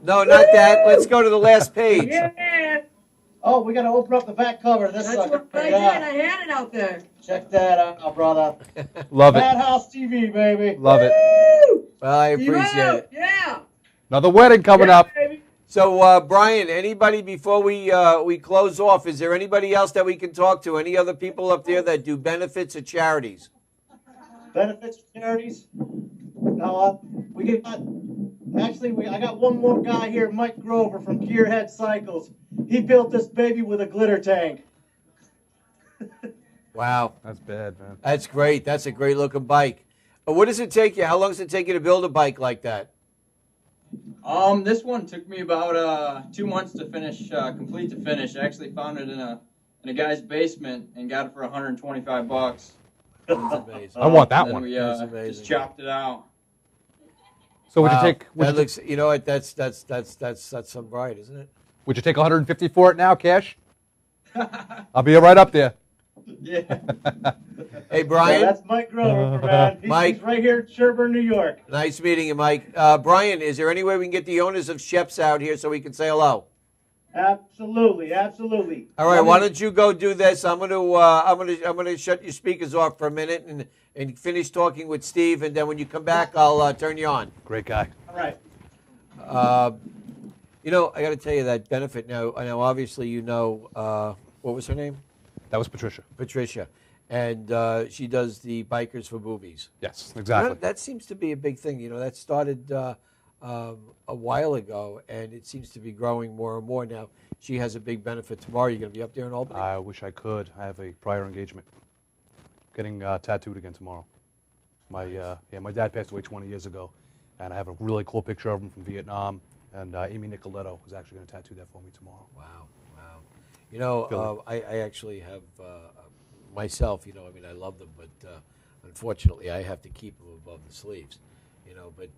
No, not that. Let's go to the last page. Yeah. Oh, we got to open up the back cover of this That's sucker. what I did. I had it out there. Check that out, brother. Love it. Madhouse TV, baby. Love it. Well, I appreciate it. Yeah. Another wedding coming up. Baby. So, Brian, anybody before we close off? Is there anybody else that we can talk to? Any other people up there that do benefits or charities? Benefits for charities. No, we got. Actually, I got one more guy here, Mike Grover from Gearhead Cycles. He built this baby with a glitter tank. Wow, That's bad, man. that's great. That's a great looking bike. What does it take you? How long does it take you to build a bike like that? This one took me about 2 months to finish, complete to finish. I actually found it in a guy's basement and got it for $125. That's amazing. I want that Then one. we That's amazing. just chopped it out. So would Wow. you take? That looks. You know what? That's some pride, isn't it? Would you take 150 for it now, cash? I'll be right up there. Yeah. Hey, Brian. Yeah, that's Mike Grover, man. Mike. He's right here in Sherburne, New York. Nice meeting you, Mike. Brian, is there any way we can get the owners of Sheps out here so we can say hello? Absolutely, absolutely. All right, why don't you go do this? I'm gonna shut your speakers off for a minute and finish talking with Steve, and then when you come back, I'll turn you on. Great guy. All right. You know, I got to tell you that benefit now. I know, obviously, you know, what was her name? That was Patricia. Patricia, and she does the Bikers for Boobies. Yes, exactly. That seems to be a big thing. You know, that started a while ago, and it seems to be growing more and more now. She has a big benefit tomorrow. You're going to be up there in Albany? I wish I could. I have a prior engagement. Getting tattooed again tomorrow. My dad passed away 20 years ago, and I have a really cool picture of him from Vietnam. And Amy Nicoletto is actually going to tattoo that for me tomorrow. Wow. You know, I actually have myself. You know, I mean, I love them, but unfortunately, I have to keep them above the sleeves. You know, but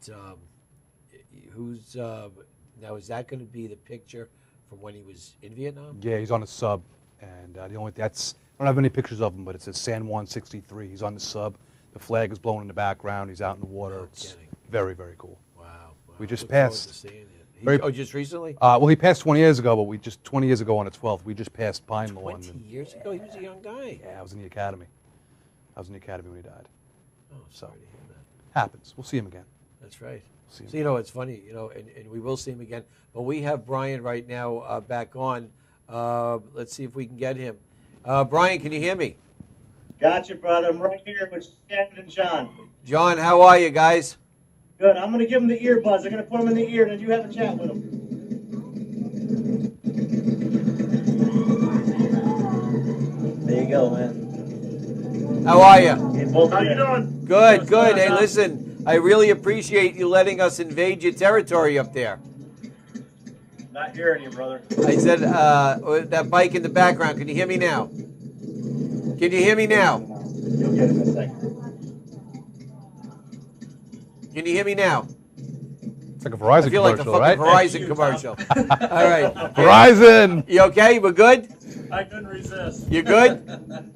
who's now? Is that going to be the picture from when he was in Vietnam? Yeah, he's on a sub, and the only I don't have any pictures of him, but it says San Juan 63. He's on the sub. The flag is blowing in the background. He's out in the water. It's very, very cool. Wow. We just Look forward passed. to seeing it. Just recently? Well, he passed 20 years ago, but 20 years ago on the 12th, we just passed Pine Lawn. 20 years ago, he was a young guy. Yeah, I was in the academy. I was in the academy when he died. Oh, sorry to hear that. Happens. We'll see him again. That's right. See him So, you know, it's funny, you know, and we will see him again. But we have Brian right now back on. Let's see if we can get him. Brian, can you hear me? Gotcha, brother. I'm right here with Shannon and John. John, how are you guys? Good. I'm going to give him the earbuds. I'm going to put them in the ear, and then you have a chat with them. There you go, man. How are you? How you doing? Good, good. Hey, listen, I really appreciate you letting us invade your territory up there. Not hearing you, brother. I said that bike in the background. Can you hear me now? Can you hear me now? You'll get it in a second. Can you hear me now? It's like a Verizon I feel like a commercial, fucking right? Verizon commercial. All right. Verizon! You okay? We're good? I couldn't resist. You good?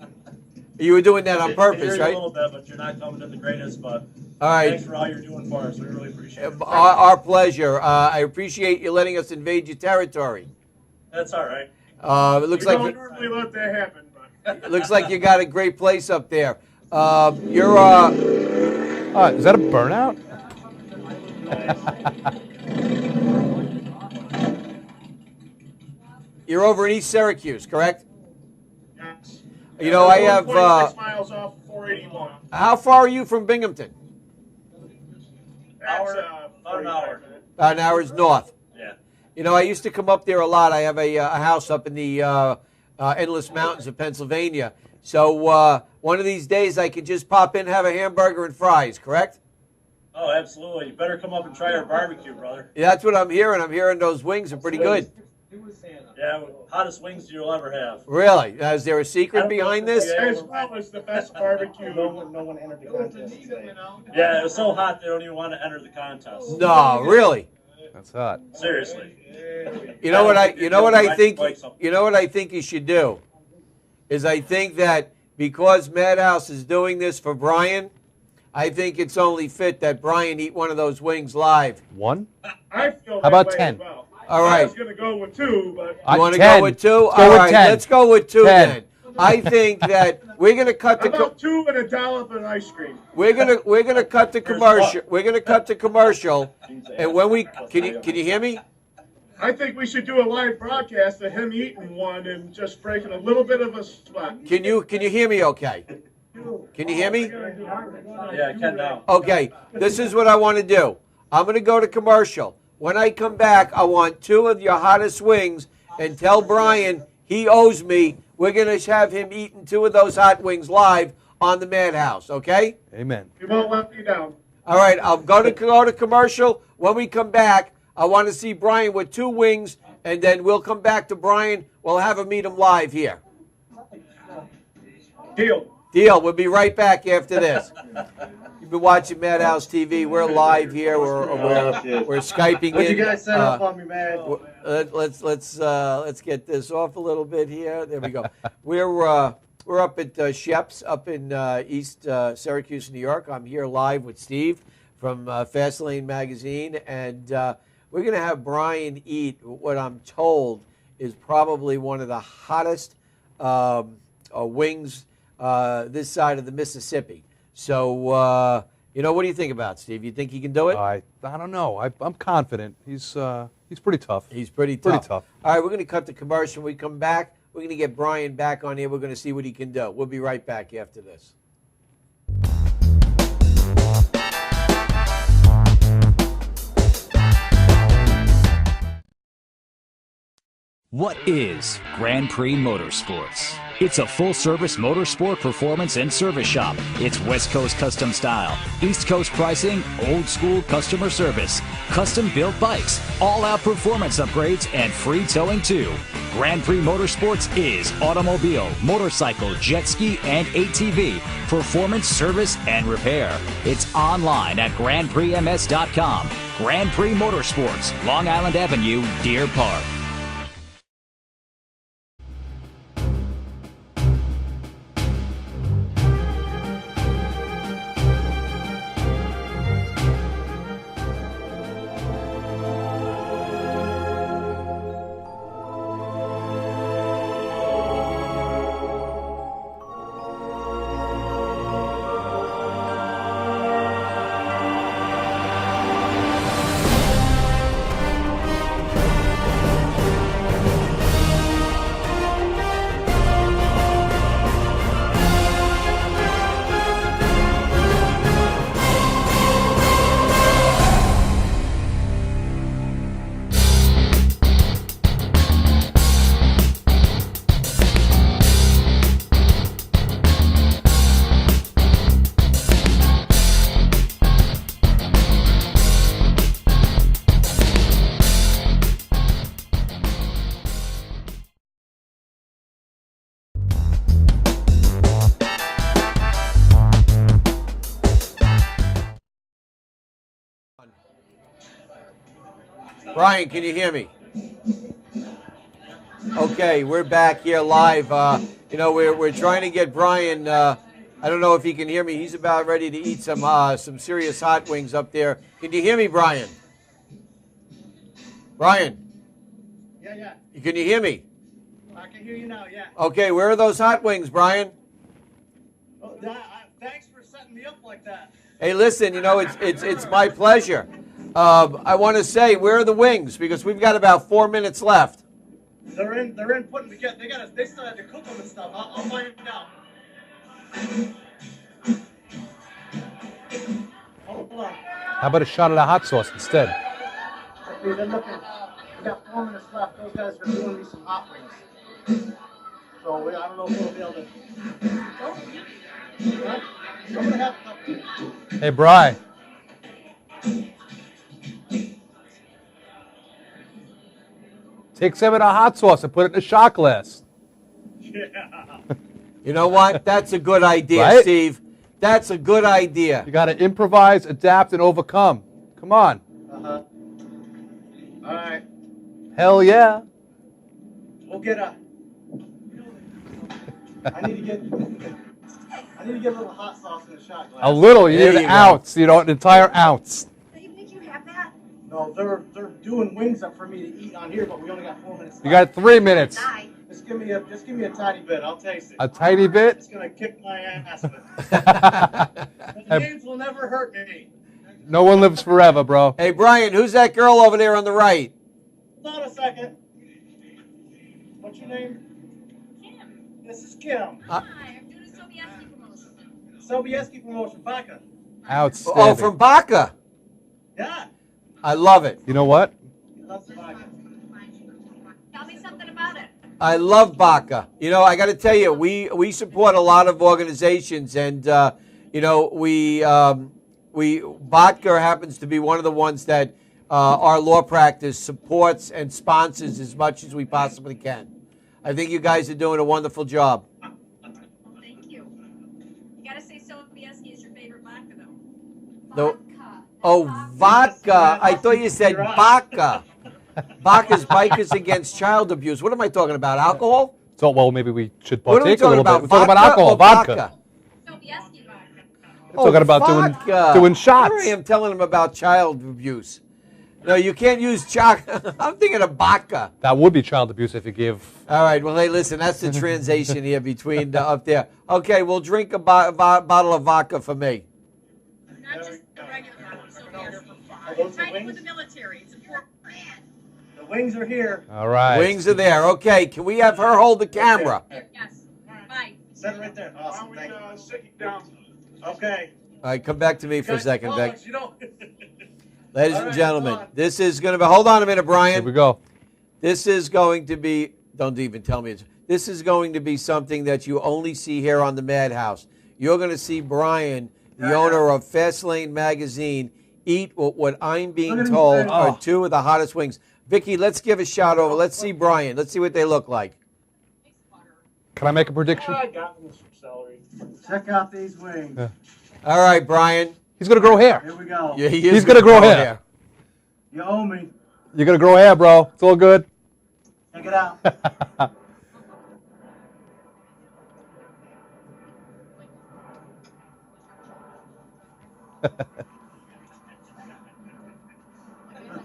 You were doing that on purpose, Hear you right? a little bit, but you're not coming to the greatest. But All right. thanks for all you're doing for us. We really appreciate it. Our pleasure. I appreciate you letting us invade your territory. That's all right. It looks we like don't normally let that happen, but it looks like you got a great place up there. You're is that a burnout? You're over in East Syracuse, correct? yes. You know, I have. 26 miles off 481. How far are you from Binghamton? That's about an hour. About an hour's north. Yeah. You know, I used to come up there a lot. I have a house up in the Endless Mountains of Pennsylvania. So one of these days I could just pop in, have a hamburger and fries, correct? Oh, absolutely. You better come up and try our barbecue, brother. Yeah, that's what I'm hearing. I'm hearing those wings are pretty good. Yeah, hottest wings you'll ever have. Really? Is there a secret behind this? As well as the best barbecue. No one entered the contest today. Yeah, it was so hot they don't even want to enter the contest. No, really. That's hot. Seriously. You know what I think you should do is I think that because Madhouse is doing this for Brian, I think it's only fit that Brian eat one of those wings live. One? I feel How about 10? Well. All right. I was going to go with 2, but You want to 10. go with 2? Let's go All with right, 10. let's go with 2 10. then. I think that we're going to cut the about 2 and a dollop of ice cream. we're gonna cut the commercial. We're gonna cut the commercial, and when we can you hear me? I think we should do a live broadcast of him eating one and just breaking a little bit of a sweat. Can you hear me? Okay. Can you hear me? Yeah, I can now. Okay. This is what I want to do. I'm going to go to commercial. When I come back, I want 2 of your hottest wings, and tell Brian he owes me. We're going to have him eating 2 of those hot wings live on the Madhouse. Okay? Amen. You won't let me down. All right. I'll go to commercial. When we come back, I want to see Brian with 2 wings, and then we'll come back to Brian. We'll have him meet him live here. Deal. Deal. We'll be right back after this. You've been watching Madhouse TV. We're live here. We're Skyping What in. you guys set up on me, man? Let's get this off a little bit here. There we go. We're up at Shep's up in East Syracuse, New York. I'm here live with Steve from Fastlane Magazine, and we're going to have Brian eat what I'm told is probably one of the hottest wings this side of the Mississippi. So, what do you think about it, Steve? You think he can do it? I don't know. I'm confident. He's pretty tough. He's pretty tough. All right, we're going to cut the commercial. When we come back, we're going to get Brian back on here. We're going to see what he can do. We'll be right back after this. What is Grand Prix Motorsports? It's a full-service motorsport performance and service shop. It's West Coast custom style, East Coast pricing, old-school customer service, custom-built bikes, all-out performance upgrades, and free towing too. Grand Prix Motorsports is automobile, motorcycle, jet ski, and ATV, performance, service, and repair. It's online at GrandPrixMS.com. Grand Prix Motorsports, Long Island Avenue, Deer Park. Brian, can you hear me? Okay, we're back here live. We're trying to get Brian. I don't know if he can hear me. He's about ready to eat some serious hot wings up there. Can you hear me, Brian? Brian? Yeah. Can you hear me? I can hear you now, yeah. Okay, where are those hot wings, Brian? Oh, thanks for setting me up like that. Hey, listen, it's my pleasure. I want to say, where are the wings? Because we've got about 4 minutes left. They're in putting together. They still have to cook them and stuff. I'll find out. Hold on. How about a shot of the hot sauce instead? Okay, they're looking. We got 4 minutes left. Those guys are doing me some hot wings. So I don't know if we'll be able to. I'm gonna have a couple. Hey, Bri. Take some of the hot sauce and put it in a shot glass. You know what? That's a good idea, Right? Steve. That's a good idea. You got to improvise, adapt, and overcome. Come on. Uh-huh. All right. Hell yeah. We'll get a... I need to get a little hot sauce in the shot glass. A little. You There need you an go. ounce. You know, an entire ounce. No, they're doing wings up for me to eat on here, but we only got 4 minutes. You got 3 minutes. Just give me a tiny bit. I'll taste it. A tiny bit? It's gonna kick my ass. The games will never hurt me. No one lives forever, bro. Hey, Brian, who's that girl over there on the right? Hold on a second. What's your name? Kim. This is Kim. Hi, I'm doing a Sobieski promotion. Sobieski promotion, Baca. Outstanding. Oh, from Baca. Yeah. I love it. You know what? That's Baca. Tell me something about it. I love Baca. You know, I got to tell you, we support a lot of organizations, and you know, Baca happens to be one of the ones that our law practice supports and sponsors as much as we possibly can. I think you guys are doing a wonderful job. Thank you. You gotta say Sobieski is your favorite vodka, though. Oh, vodka. I thought you said Baca. Baca's Bikers Against Child Abuse. What am I talking about? Alcohol? So, well, maybe we should What are we partake a little talking bit. We're talking about vodka alcohol, or vodka. Sobieski vodka. We're talking about doing shots. Here I am telling him about child abuse. No, you can't use I'm thinking of Baca. That would be child abuse if you give. All right, well, hey, listen, that's the translation here between up there. Okay, we'll drink a bottle of vodka for me. Not just the regular vodka, Sobieski. those the Tied in wings? with the military. It's important. The wings are here. All right. Wings are there. Okay, can we have her hold the camera? Yes. Bye. Set it right there. Awesome. Thank you. Okay. All right, come back to me for a second, Vic. You know. Ladies All and right, gentlemen, come on. this is going to be, hold on a minute, Brian. Here we go. This is going to be, don't even tell me, this is going to be something that you only see here on the Madhouse. You're going to see Brian, the owner of Fastlane Magazine, eat what I'm being told are two of the hottest wings. Vicky, let's give a shout over. Let's see Brian. Let's see what they look like. Can I make a prediction? I got some celery. Check out these wings. Yeah. All right, Brian. He's going to grow hair. Here we go. Yeah, He's going to grow hair. You owe me. You're going to grow hair, bro. It's all good. Check it out.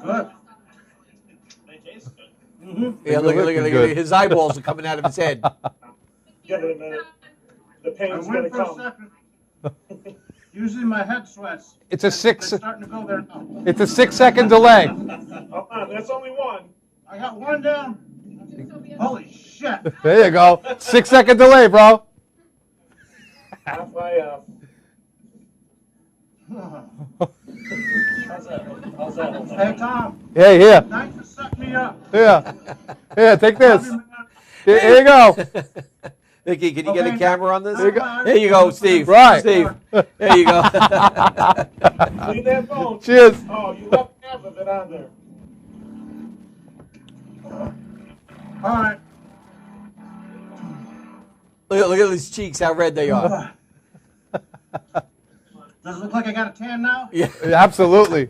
Good. Yeah, look at his eyeballs are coming out of his head. Give it a minute. The pain's I gonna went for a come. second. Usually my head sweats. It's a six. They're starting to go there now. It's a 6-second delay. That's only one. I got one down. Holy shit. There you go. 6-second delay, bro. Halfway up. How's that? Hey, Tom. Hey, here. Thanks for setting me up. Here. Here, take this. Here you go. Vicky, can you get a camera on this? There you go. Here you go, Steve. Right. Steve. There you go. Leave that phone. Cheers. Oh, you left half of it on there. All right. Look at his cheeks, how red they are. Does it look like I got a tan now? Yeah. Absolutely.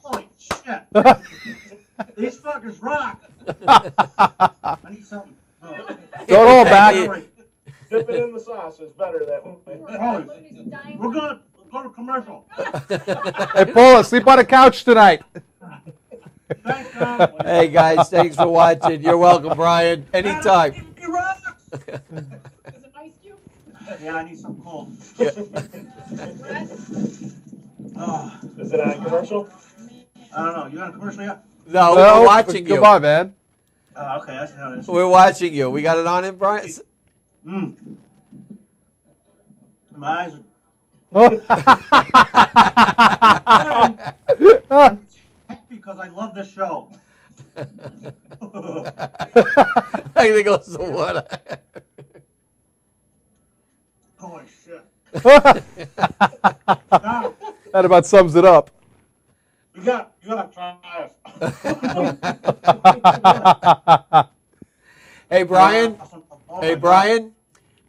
Holy shit. These fuckers rock. I need something. Oh. Throw it all back. Dip it in the sauce. It's better that way. We're gonna go to commercial. Hey, Paula, sleep on the couch tonight. Thanks, Tom. Hey, guys, thanks for watching. You're welcome, Brian. Anytime. He rocks. Yeah, I need something cold. Yeah. Oh. Is it on commercial? I don't know. You on a commercial yet? No, we're watching you. Come on, man. Okay, that's how it is. We're watching you. We got it on him, Brian? My eyes are... because I love this show. I think it goes to water. Holy shit. That about sums it up. You gotta try it. Hey, Brian. Hey, Brian.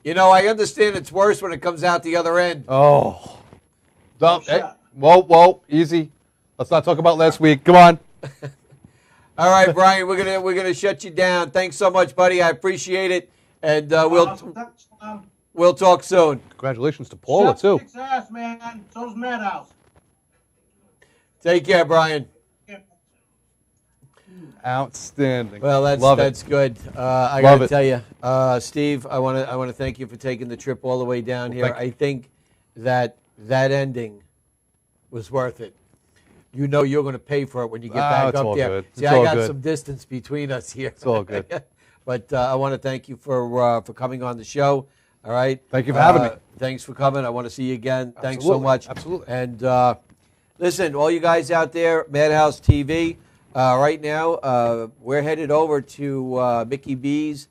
You know, I understand it's worse when it comes out the other end. Oh. Hey, whoa, easy. Let's not talk about last week. Come on. All right, Brian, we're gonna shut you down. Thanks so much, buddy. I appreciate it, and we'll talk soon. Congratulations to Paula too. Kicks ass, man. So does Madhouse. Take care, Brian. Outstanding. Well, that's good. I Love got to it. tell you, Steve, I want to thank you for taking the trip all the way down here. I think that ending was worth it. You know you're going to pay for it when you get back it's up all there. good. See, It's I all got good. some distance between us here. It's all good. But I want to thank you for coming on the show. All right. Thank you for having me. Thanks for coming. I want to see you again. Thanks so Absolutely. much. Absolutely. And listen, all you guys out there, Madhouse TV. Right now, we're headed over to Mickey B's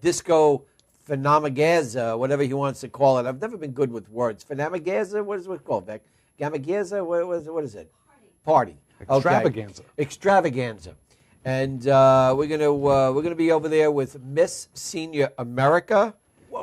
Disco Phenomagaza, whatever he wants to call it. I've never been good with words. Phenomagaza? What is it called, Beck? Gamagaza? What is it? Party. Extravaganza. Okay. Extravaganza. And we're gonna be over there with Miss Senior America,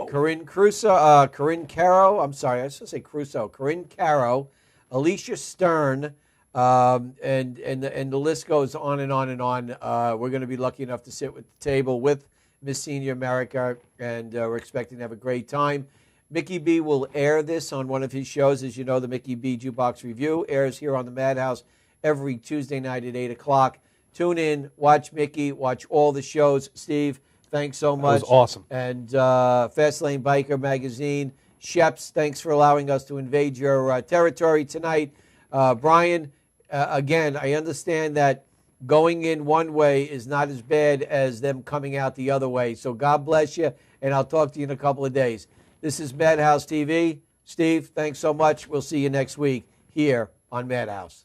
Corinne Crusoe, Corinne Caro. I'm sorry, I was going to say Crusoe. Corinne Caro, Alicia Stern. And the list goes on and on and on. We're going to be lucky enough to sit at the table with Miss Senior America, and we're expecting to have a great time. Mickey B will air this on one of his shows. As you know, the Mickey B Jukebox Review airs here on the Madhouse every Tuesday night at 8 o'clock. Tune in, watch Mickey, watch all the shows. Steve, thanks so much. That was awesome. And Fastlane Biker Magazine. Sheps, thanks for allowing us to invade your territory tonight. Brian, again, I understand that going in one way is not as bad as them coming out the other way. So God bless you, and I'll talk to you in a couple of days. This is Madhouse TV. Steve, thanks so much. We'll see you next week here on Madhouse.